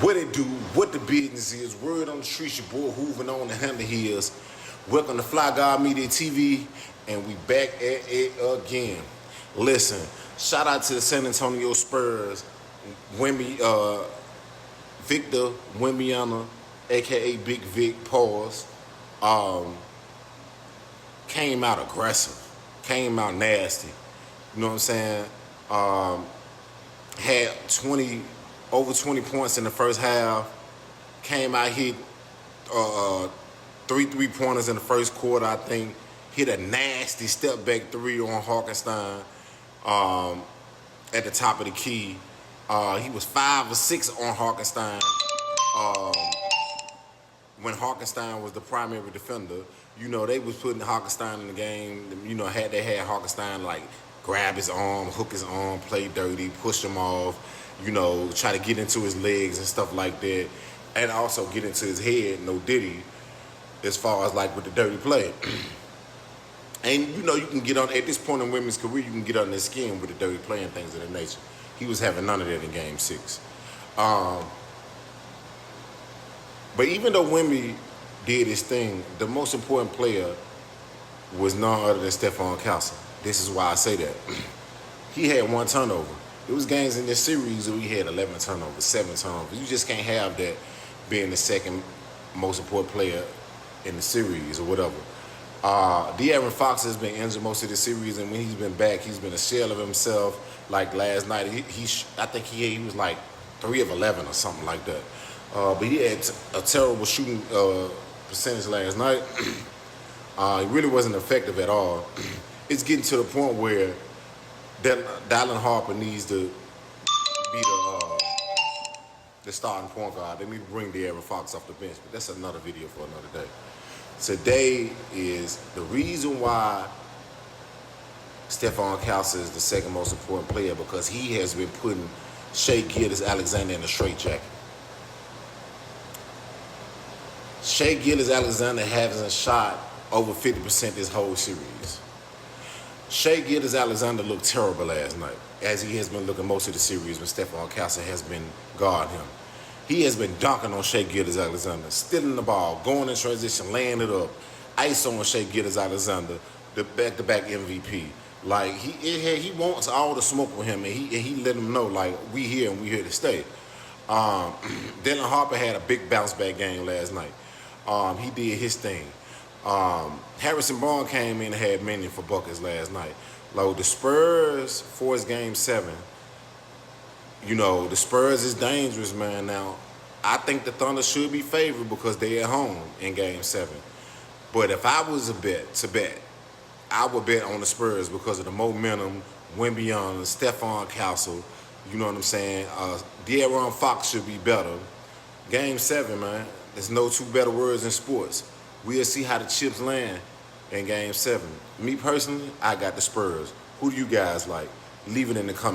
What it do, what the business is, word on the streets, your boy hooving on the handle hills. Welcome to Fly God Media TV, and we back at it again. Listen, shout out to the San Antonio Spurs, Victor Wembanyama, aka Big Vic, pause, came out aggressive, came out nasty. You know what I'm saying? Had over 20 points in the first half. Came out, hit three three-pointers in the first quarter, I think. Hit a nasty step-back three on Harkenstein at the top of the key. He was 5 or 6 on Harkenstein when Harkenstein was the primary defender. You know, they was putting Harkenstein in the game. You know, they had Harkenstein like grab his arm, hook his arm, play dirty, push him off, you know, try to get into his legs and stuff like that, and also get into his head, no diddy, as far as like with the dirty play. And you know, you can get on, at this point in women's career, you can get on their skin with the dirty play and things of that nature. He was having none of that in game 6. But even though Wemby did his thing, the most important player was none other than Stephon Castle. This is why I say that. He had 1 turnover. There was games in this series where he had 11 turnovers, 7 turnovers. You just can't have that being the second most important player in the series or whatever. De'Aaron Fox has been injured most of the series, and when he's been back, he's been a shell of himself. Like last night, I think he was like 3 of 11 or something like that. But he had a terrible shooting percentage last night. He really wasn't effective at all. It's getting to the point where Dylan Harper needs to be the starting point guard. They need to bring De'Aaron Fox off the bench, but that's another video for another day. Today is the reason why Stephon Castle is the second most important player, because he has been putting Shai Gilgeous-Alexander in a straitjacket. Shai Gilgeous-Alexander hasn't shot over 50% this whole series. Shai Gilgeous-Alexander looked terrible last night, as he has been looking most of the series when Stephon Castle has been guarding him. He has been dunking on Shai Gilgeous-Alexander, stealing the ball, going in transition, laying it up, ice on Shai Gilgeous-Alexander, the back-to-back MVP. Like, he wants all the smoke with him, and he let him know, like, we here and we here to stay. Dylan Harper had a big bounce-back game last night. He did his thing. Harrison Barnes came in and had many for buckets last night. Like, the Spurs, for his game 7, you know, the Spurs is dangerous, man. Now, I think the Thunder should be favored because they're at home in game 7. But if I was to bet, I would bet on the Spurs because of the momentum, Wembanyama, Stephon Castle, you know what I'm saying? De'Aaron Fox should be better. Game 7, man. There's no 2 better words in sports. We'll see how the chips land in game 7. Me personally, I got the Spurs. Who do you guys like? Leave it in the comments.